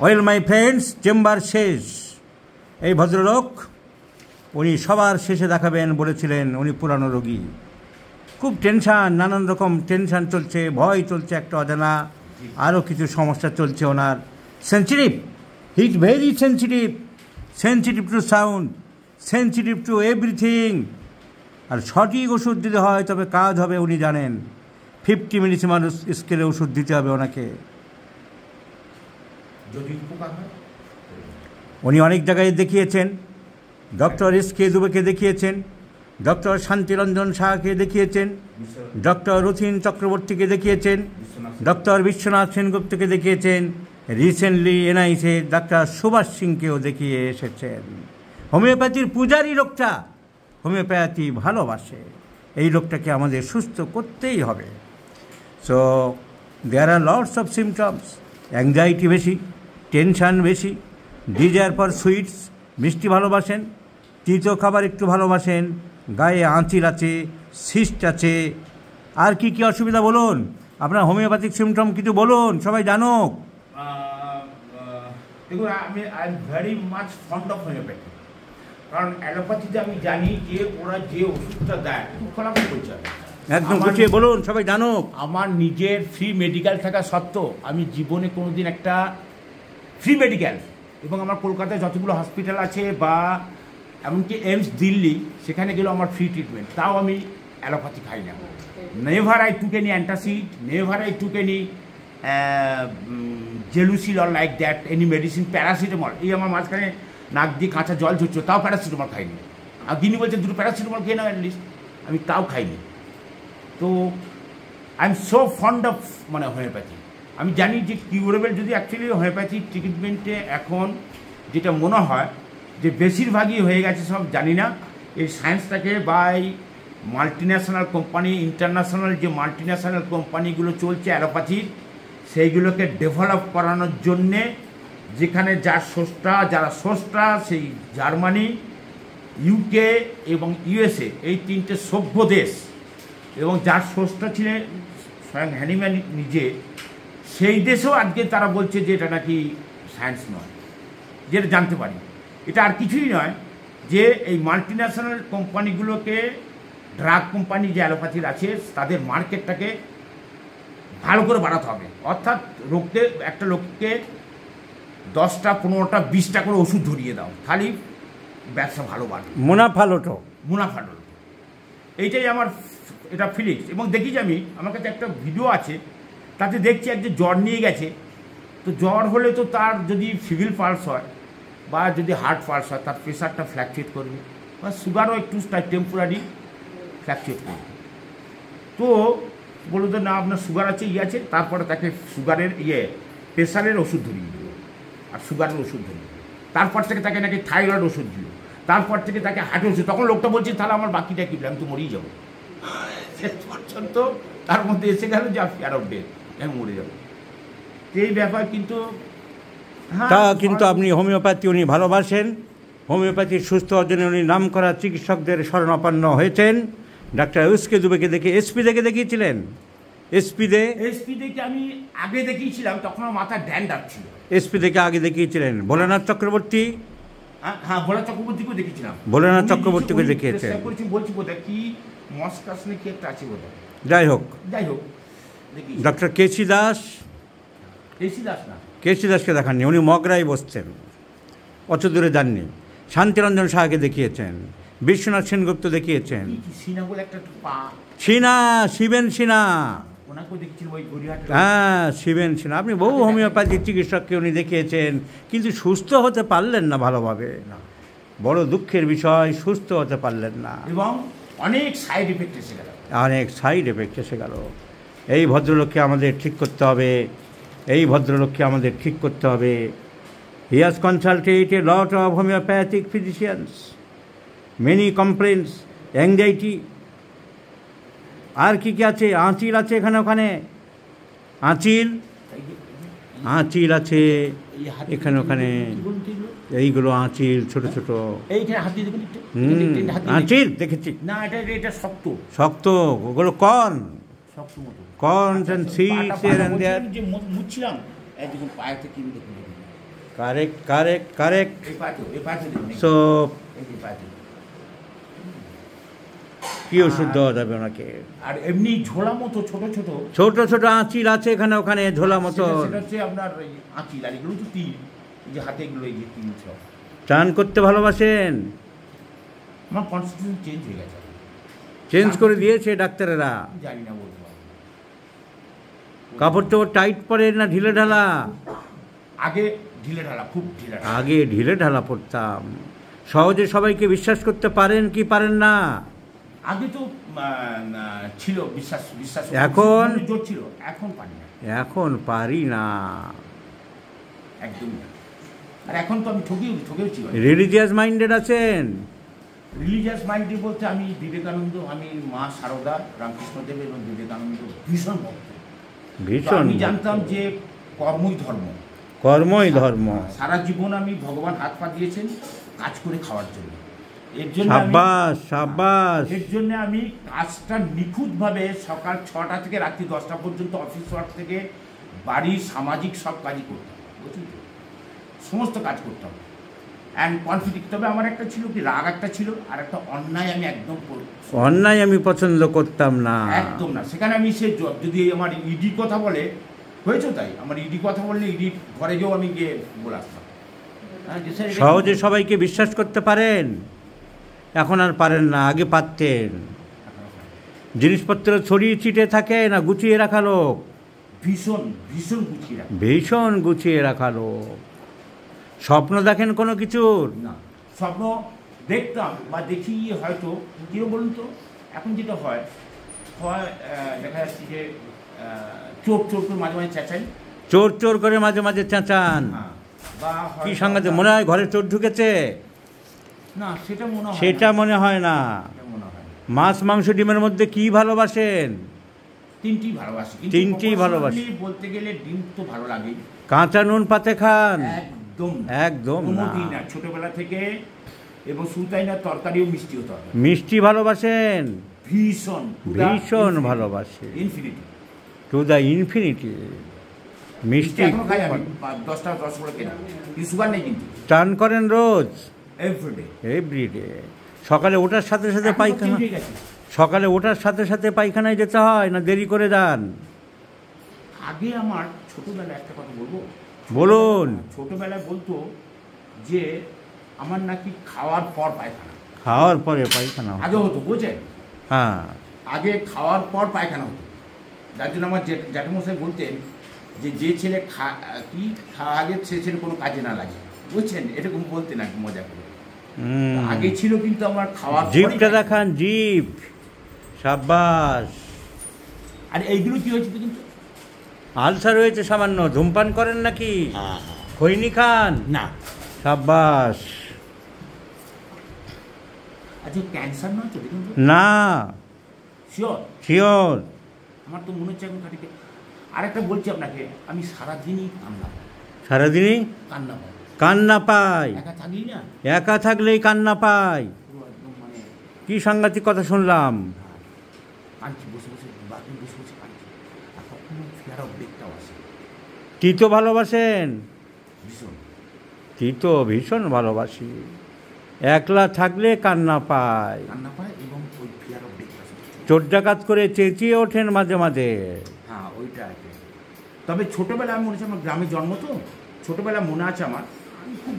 Well my friends, chamber শেষ। এই ভদ্রলোক উনি সবার শেষে দেখাবেন বলেছিলেন। উনি পুরানো রোগী, খুব টেনশান, নানান রকম টেনশান চলছে, ভয় চলছে, একটা অজানা আরও কিছু সমস্যা চলছে ওনার। Sensitive, he is very sensitive, sensitive to sound, sensitive to everything. আর সঠিক ওষুধ দিতে হয় তবে কাজ হবে উনি জানেন। 50 মিলিসিমাস স্কেলে ওষুধ দিতে হবে ওনাকে। উনি অনেক জায়গায় দেখিয়েছেন, ডক্টর এস.কে. দুবেকে দেখিয়েছেন, ডক্টর শান্তিরঞ্জন শাহকে দেখিয়েছেন, ডক্টর রথীন চক্রবর্তীকে দেখিয়েছেন, ডক্টর বিশ্বনাথ সেনগুপ্তকে দেখিয়েছেন, রিসেন্টলি এনআইসে ডাক্তার সুভাষ সিংকেও দেখিয়ে এসেছেন। হোমিওপ্যাথির পূজারই লোকটা হোমিওপ্যাথি ভালোবাসে, এই লোকটাকে আমাদের সুস্থ করতেই হবে। So there are lots of symptoms. Anxiety বেশি, টেনশান বেশি, ডিজায়ার ফর সুইটস, মিষ্টি ভালোবাসেন, তিতো খাবার একটু ভালোবাসেন, গায়ে আঁচিল আছে, সিস্ট আছে, আর কি কি অসুবিধা বলুন আপনার হোমিওপ্যাথিক সিমটম কিছু বলুন, সবাই জানুক। দেখুন, I am very much fond of homeopathy. কারণ অ্যালোপ্যাথিতে আমি জানি যে ওরা যে ওষুধটা দেয় খুব ফলাফল করছে। একদম গুছিয়ে বলুন, সবাই জানুক। আমার নিজের ফ্রি মেডিকেল থাকা সত্ত্বেও আমি জীবনে কোনোদিন একটা ফ্রি মেডিকেল, এবং আমার কলকাতায় যতগুলো হসপিটাল আছে বা এমনকি এইমস দিল্লি, সেখানে গেলেও আমার ফ্রি ট্রিটমেন্ট, তাও আমি অ্যালোপ্যাথি খাই না। Never I took any antacid, never I took any Gelusil or like that, any medicine, paracetamol. এই আমার মাঝখানে নাক দিয়ে কাঁচা জল ঝরছে, তাও প্যারাসিটামল খাইনি। আর গিনি বলছে দুটো প্যারাসিটামল খেয়ে নাও অ্যাটলিস্ট, আমি তাও খাইনি। তো I am so fond of homeopathy. আমি জানি যে কিউরেবল, যদি অ্যাকচুয়ালি হোমিওপ্যাথি ট্রিটমেন্টে এখন যেটা মনে হয় যে বেশিরভাগই হয়ে গেছে, সব জানি না, এই সায়েন্সটাকে বা এই মাল্টিন্যাশনাল কোম্পানি, ইন্টারন্যাশনাল যে মাল্টিন্যাশনাল কোম্পানিগুলো চলছে অ্যালোপ্যাথির, সেইগুলোকে ডেভেলপ করানোর জন্যে, যেখানে যারা স্রষ্টা সেই জার্মানি, ইউকে এবং ইউএসএ, এই তিনটে সভ্য দেশ, এবং যার স্রষ্টা ছিলেন স্বয়ং হ্যানিম্যান নিজে, সেই দেশেও আজকে তারা বলছে যে এটা নাকি সায়েন্স নয়। যেটা জানতে পারি, এটা আর কিছুই নয় যে এই মাল্টিন্যাশনাল কোম্পানিগুলোকে, ড্রাগ কোম্পানি যে অ্যালোপ্যাথির আছে, তাদের মার্কেটটাকে ভালো করে বাড়াতে হবে। অর্থাৎ একটা লোককে 10টা 15টা 20টা করে ওষুধ ধরিয়ে দাও, খালি ব্যবসা ভালো বাড়বে, মুনাফা লোটো। এইটাই আমার এটা ফিলিংস। এবং দেখি যে আমার কাছে একটা ভিডিও আছে, তাতে দেখছি একজন জ্বর নিয়ে গেছে। তো জ্বর হলে তো তার যদি সিভিল পালস হয় বা যদি হার্ট পালস হয়, তার প্রেশারটা ফ্ল্যাকচুয়েট করবে, বা সুগারও একটু টেম্পোরারি ফ্ল্যাকচুয়েট করবে। তো বললো তো না, আপনার সুগার আছে, আছে, তারপরে তাকে সুগারের প্রেশারের ওষুধ ধরিয়ে দিল আর সুগারের ওষুধ ধরিয়ে দিল। তারপর থেকে তাকে নাকি থাইরয়েড ওষুধ দিল, তারপর থেকে তাকে হার্টের ওষুধ। তখন লোকটা বলছে তাহলে আমার বাকিটা কি, আমি তো মরেই যাবো। শেষ পর্যন্ত তার মধ্যে এসে গেল যে ফিয়ার অফ ডেথ, আমি মরে যাবো। এই ব্যাপার কিন্তু কিন্তু আপনি হোমিওপ্যাথি উনি ভালোবাসেন, হোমিওপ্যাথির সুস্থ অর্জনে উনি নাম করা চিকিৎসকদের শরণাপন্ন হয়েছেন। Doctor S K. দুবেকে দেখে এসপি দেখে দেখিয়েছিলেন। এসপি দেখে আমি আগে দেখিয়েছিলাম, তখন আমার মাথায় ড্যান্ড্রাফ ছিল। এসপি দেখে আগে দেখিয়েছিলেন। ভোলানাথ চক্রবর্তী, হ্যাঁ ভোলানাথ চক্রবর্তীকেও দেখেছিলাম। ভোলানাথ চক্রবর্তীকে দেখিয়েছেন। বলছি বোধহয় কি মস্কাস নাকি একটা আছে বোধহয়। যাই হোক, ডক্টর কেসি দাস না, কেসি দাসকে দেখাননি, উনি মগরাই বসছেন, অত দূরে যাননি। শান্তিরঞ্জন শাহকে দেখিয়েছেন, বিশ্বনাথ সেনগুপ্ত দেখিয়েছেন, শিবেন সিনহা, হ্যাঁ শিবেন সিনহা। আপনি বহু হোমিওপ্যাথি চিকিৎসককে উনি দেখিয়েছেন, কিন্তু সুস্থ হতে পারলেন না ভালোভাবে। বড় দুঃখের বিষয়, সুস্থ হতে পারলেন না, এবং অনেক সাইড এফেক্ট এসে গেল। এই ভদ্রলোককে আমাদের ঠিক করতে হবে, He has consulted a lot of homeopathic physicians, many complaints, anxiety, আর কি কি আছে, আঁচিল আছে ওখানে আঁচিল আছে ওখানে, এইগুলো আঁচিল ছোট ছোট আঁচিল দেখেছি না, এটা শক্ত, ওগুলো corn and seeds here and there. যে মুছছিলাম, একদম পায়ে থেকে Correct. এই পাতে So, এই পাতে কি ওষুধ দেওয়া যাবে ওনাকে? আর এমনি ঝোলা মতো ছোট ছোট ছোট ছোট আঁচিল আছে এখানে ওখানে ঝোলা মতো। সেটা হচ্ছে আপনার আঁচিল, আর এগুলো তো তিল, এই যে হাতে এগুলো, এই যে তিল সব। চান করতে ভালোবাসেন? আমার কনস্টিটিউশন চেঞ্জ হয়ে গেছে। চেঞ্জ করে দিয়েছে ডাক্তারেরা? জানি না বলবো। কাপড় টাপড় টাইট পরেন না ঢিলে ঢালা? আগে ঢিলে ঢালা, খুব ঢিলে ঢালা। আগে ঢিলে ঢালা পড়তাম। সহজে সবাইকে বিশ্বাস করতে পারেন কি পারেন না? আগে তো ছিল বিশ্বাস, এখন জোর ছিল, এখন পারি না। এখন পারি না একদম না। আর এখন তো আমি ঠকেওছি। রিলিজিয়াস মাইন্ডেড আছেন? রিলিজিয়াস মাইন্ডেড বলতে আমি বিবেকানন্দ, আমি মা শারদা, রামকৃষ্ণদেব এবং বিবেকানন্দ ভীষণ ভক্ত। ভীষণ। আমি জানতাম যে কর্মই ধর্ম। সারা জীবন আমি ভগবান হাত পা দিয়েছেন কাজ করে খাওয়ার জন্য। এর জন্য সাব্বাস। এর জন্য আমি কাজটা নিখুঁতভাবে সকাল 6টা থেকে রাত্রি 10টা পর্যন্ত অফিস ওয়ার্ক থেকে বাড়ির সামাজিক সব কাজই করতাম, বুঝলি তো? সমস্ত কাজ করতাম অ্যান্ড কনফিডেন্ট। তবে আমার একটা ছিল কি, রাগ একটা ছিল, আর একটা অন্যায় আমি একদম অন্যায় আমি পছন্দ করতাম না, একদম না। সেখানে আমি সে যদি আমার ইডি কথা বলে হয়েছে, তাই আমার ইডি কথা বললে ইডি ঘরে গিয়েও আমি গিয়ে বলে আসতাম। সহজে সবাইকে বিশ্বাস করতে পারেন? এখন আর পারেন না, আগে পারতেন। জিনিসপত্র ছড়িয়ে ছিটে থাকে না গুছিয়ে রাখা লোক? ভীষণ গুছিয়ে রাখা লোক। স্বপ্ন দেখেন কোনো কিছুর? না, স্বপ্ন দেখতাম বা দেখি হয়তো কেউ বলুন তো। এখন যেটা হয় দেখা যাচ্ছে যে চোর করে মাঝে মাঝে চেঁচাই। চোর করে মাঝে মাঝে চেঁচান? কি সঙ্গে মনে হয় ঘরে চোর ঢুকেছে? না, সেটা মনে হয় না। মাছ মাংস ডিমের মধ্যে কি ভালোবাসেন? তিনটি ভালোবাসি বলতে গেলে ডিম তো ভালো লাগে। কাঁচা নুন পাতে খান? একদম না। ছোটবেলা থেকে, এবং শুধুই না, তরকারিও মিষ্টি হতে হবে। মিষ্টি ভালোবাসেন? ভীষণ ভালোবাসে, ইনফিনিটি টু দ্য ইনফিনিটি। মিষ্টি সুগার নেই কিন্তু। চান করেন রোজ? এভরিডে। সকালে ওঠার সাথে সাথে পায়খানা? সকালে ওঠার সাথে সাথে পায়খানায় যেতে হয় না দেরি করে যান? আগে আমার ছোটবেলায় একটা কথা বলবো। বলুন। ছোটবেলায় বলতো যে আমার নাকি খাওয়ার পর পায়খানা। খাওয়ার পরে পায়খানা আগে হতো, বুঝেন? হ্যাঁ, আগে খাওয়ার পর পায়খানা হতো। যার জন্য আমার জ্যাঠামশাই বলতেন যে ছেলে খাওয়া আগে সে ছেলে কোনো কাজে না লাগে, বুঝছেন? এরকম বলতেন আর মজা করে। আগে ছিল কিন্তু আমার খাওয়ার জিভটা দেখান, জিভ। সাব্বাস। আর এইগুলো কি হয়েছে কিন্তু? আলসার হয়েছে সামান্য। ধূমপান করেন নাকি? খৈনি খান? না। সাব্বাস। আচ্ছা, ক্যান্সার নয় তো? না। শিওর। আমার তো মনে হচ্ছে এখন কাটিকে। আরেকটা বলছি আপনাকে, আমি সারাদিনই কান্না পাই। একা থাকলেই কান্না পাই। মানে কি সাংঘাতিক কথা শুনলাম। তিতো ভালোবাসেন? তিতো ভীষণ ভালোবাসি। একলা থাকলে কান্না পায় এবং চোর ডাকাত করে চেঁচিয়ে ওঠেন মাঝে মাঝে। হ্যাঁ, ওইটা আছে। তবে ছোটবেলায় আমি মনে হচ্ছে, আমার গ্রামে জন্ম তো, ছোটবেলায় মনে আছে আমার, আমি খুব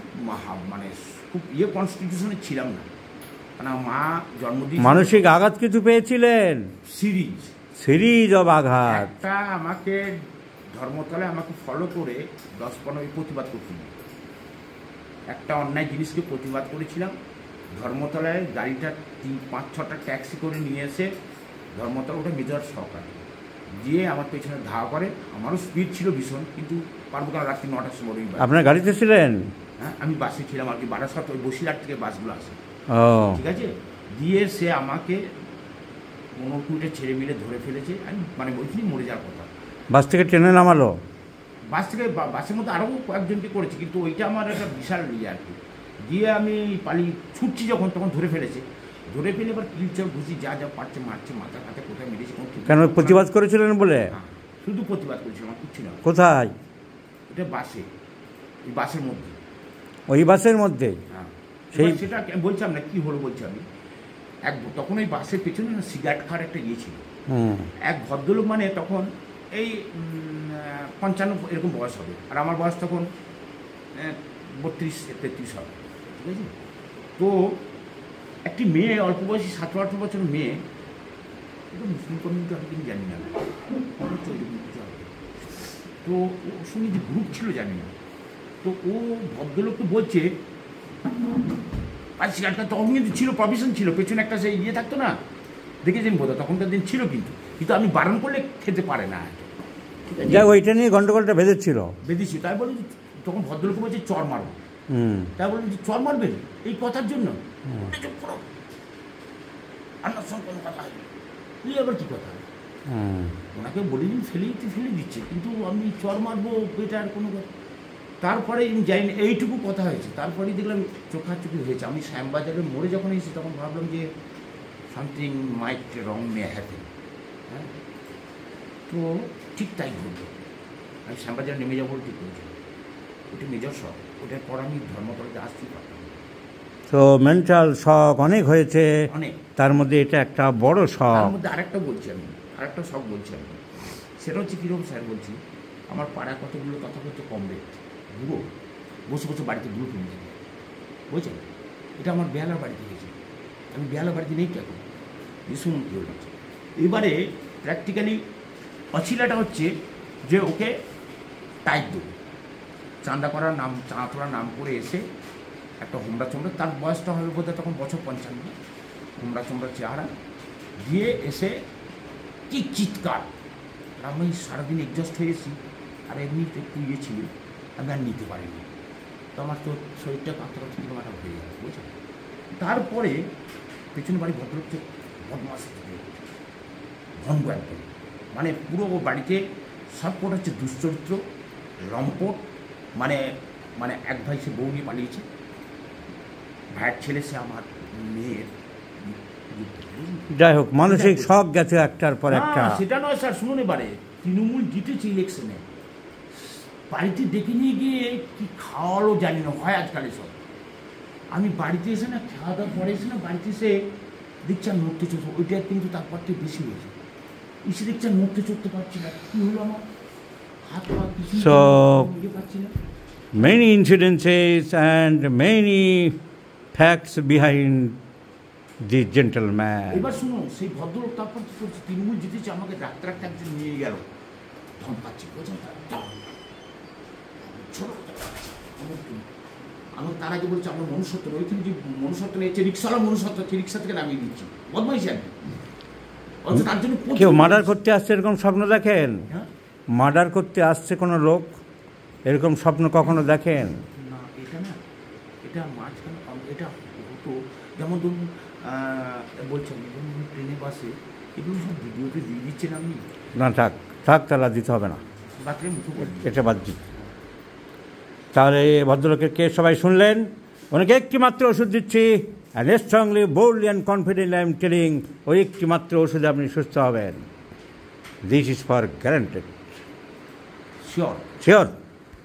খুব কনস্টিটিউশনে ছিলাম না। মানে মা জন্মদিন, মানসিক আঘাত কিছু পেয়েছিলেন? সিরিজ অব আঘাত। একটা আমাকে ধর্মতলায় আমাকে ফলো করে 10-15 প্রতিবাদ করতে, একটা অন্যায় জিনিসকে প্রতিবাদ করেছিলাম। ধর্মতলায় গাড়িটা 5-6টা ট্যাক্সি করে নিয়ে এসে ধর্মতলা, ওটা মেজর সরকার দিয়ে আমার পেছনে ধাওয়া করে। আমারও স্পিড ছিল ভীষণ, কিন্তু পারবো কেন, রাত্রি 9টার সময়। আপনার গাড়িতে ছিলেন? হ্যাঁ, আমি বাসে ছিলাম আর কি। বারাসাত ওই বসিরহাট থেকে বাসগুলো আসে, ঠিক আছে। দিয়ে সে আমাকে 15 মিনিটে ছেড়ে মিলে ধরে ফেলেছে। আমি মানে ওইখানে মরে যাওয়ার কথা। বাস থেকে ট্রেনে নামালো? বাসের মধ্যে আরও কয়েকজনকে করেছি, কিন্তু ওইটা আমার একটা বিশাল ইয়ে আর কি। দিয়ে আমি ছুটছি যখন, তখন ধরে ফেলে এবার কিলচার ঘুষি যা পারছে মারছে, মাথা খাতে কোথায় মেরেছে। কেন প্রতিবাদ করেছিলেন বলে? শুধু প্রতিবাদ করেছিলাম, আর কিচ্ছু না। কোথায়? এটা বাসে। এই বাসের মধ্যে। ওই বাসের মধ্যে? হ্যাঁ, সেই- সেটা বলছিলাম না কি হলো বলছি আমি। তখন ওই বাসের পেছনে না সিগারেট খাওয়ার একটা ইয়ে ছিল। এক ভদ্রলোক, মানে তখন এই 55 এরকম বয়স হবে, আর আমার বয়স তখন 32-33 হবে, ঠিক আছে। তো একটি মেয়ে, অল্প বয়সী 17-18 বছরের মেয়ে, একটু মুসলিম কমিউনিটি আমি কিন্তু জানি না, তো ওর সঙ্গে যে গ্রুপ ছিল জানি না। তো ও ভদ্রলোককে বলছে, আর সিগারেটটা তখন কিন্তু ছিল, প্রভিশন ছিল, পেছনে একটা সেই ইয়ে থাকতো না, দেখেছেন বোধহয়, তখনকার দিন ছিল, কিন্তু আমি বারণ করলে খেতে পারে না, ঠিক আছে। যা ওইটা নিয়ে গন্ডগোলটা বেঁধেছিল। বেঁধেছি, তাই বলি তখন ভদ্রলোক বলছে চর মারবো, তাই বলেন যে চর মারবেন এই কথার জন্য, আপনার সঙ্গে কোনো কথা হয়নি, এই আবার কী কথা, ওনাকে বলে দিন ফেলে দিচ্ছে, কিন্তু আমি চর মারবো এটা আর কোনো কথা। তারপরে যাই না, এইটুকু কথা হয়েছে, তারপরেই দেখলাম চোখাচোখি হয়েছে। আমি শ্যামবাজারের মোড়ে যখন এসেছি তখন ভাবলাম যে সামথিং মাইট রং মে হ্যাপেন, হ্যাঁ। তো ঠিক তাই ঘটল, আমি শ্যামবাজারে নেমে যাবো ঠিক করেছি, ওটা মেজর শখ, ওটার পর আমি ধর্মতলাতে আসতেই পারতাম। তো মেন্টাল শক অনেক হয়েছে, অনেক, তার মধ্যে এটা একটা বড় শক। তার মধ্যে আরেকটা বলছি আমি, আরেকটা শখ বলছি আমি, সেটা হচ্ছে কীরকম স্যার বলছি, আমার পাড়া কতগুলো কথা বলতে কম রেট, বুড়ো বসে বসে বাড়িতে গ্রুপ নিয়ে যাবে, বুঝছেন। এটা আমার বেহালার বাড়িতে গেছে, আমি বেহালার বাড়িতে নেই কেন, শুনুন কী হচ্ছে। এবারে প্র্যাকটিক্যালি অছিলাটা হচ্ছে যে ওকে টাইট দেবো, চাঁদা করার নাম, চাঁদা তোলার নাম করে এসে একটা হোমরা চোমরা, তার বয়সটা হবে বোধহয় তখন বছর 55, হোমরা চোমরা চেহারা দিয়ে এসে কি চিৎকার, আমি সারাদিন এডজাস্ট হয়ে এসেছি, আর এমনি একটু ইয়ে ছিল, আমি আর নিতে পারিনি, তো আমার তো শরীরটা কাঁপতে কাঁপতে কিলোমাটা হয়ে যাবে, বুঝছেন। তারপরে পেছনে বাড়ি ভদ্রলোককে বদমাস ভঙ্গ একদম, মানে পুরো বাড়িতে সবকট হচ্ছে দুশ্চরিত্র, লম্পট, মানে মানে এক ভাই সে বউ নিয়ে পালিয়েছে, ভাইয়ের ছেলে সে আমার মেয়ের। যাই হোক, মানসিক শক গেছে একটার পর একটা। সেটা নয় স্যার, শুনুন, এবারে তৃণমূল জিতেছে ইলেকশনে, বাড়িতে ডেকে নিয়ে গিয়ে কি খাওয়ালো জানি না, হয় আজকাল সব। আমি বাড়িতে এসে না, খাওয়া দাওয়ার পরে এসে না, বাড়িতে এসে দেখছি আর নড়তে চড়তে, ওইটা কিন্তু তারপর থেকে বেশি হয়েছে, এসে দেখছি আর নড়তে চড়তে পারছি না, কী হলো আমার হাত পা কিছু পাচ্ছি না। Many incidences and many facts behind this gentleman. এবার শুনুন, সেই ভদ্রলোক তারপর কি করছে, তৃণমূল জিতেছে, আমাকে ডাক্তার একটা একজন নিয়ে গেল, ধম পাচ্ছি, বলছেন ছোট আমি তার আগে বলছি আমার মনুষ্যত্ব, ওইখানে যে মনুষ্যত্ব নিয়েছে, রিক্সাওয়ালা মনুষ্যত্ব হচ্ছে, রিক্সা থেকে নামিয়ে দিচ্ছি, বদমাইশি আর কি। তার জন্য কেউ মার্ডার করতে আসছে এরকম স্বপ্ন দেখেন? হ্যাঁ, মার্ডার করতে আসছে কোনো লোক, এরকম স্বপ্ন কখনো দেখেন? না, এটা না, এটা মাঝখানে এটা হতো, যেমন ধরুন বলছেন ট্রেনে বাসে, এগুলো সব ভিডিওতে দিয়ে দিচ্ছেন আপনি। না, থাক তাহলে দিতে হবে না, বাথরুমে মুখে বলছি। এটা বাদ দিই। তাহলে ভদ্রলোকের কেস সবাই শুনলেন, ওনাকে একটি মাত্র ওষুধ দিচ্ছি, and strongly, boldly and confidently I am telling, ওই একটি মাত্র ওষুধে আপনি সুস্থ হবেন। This is for guaranteed, sure. Sure.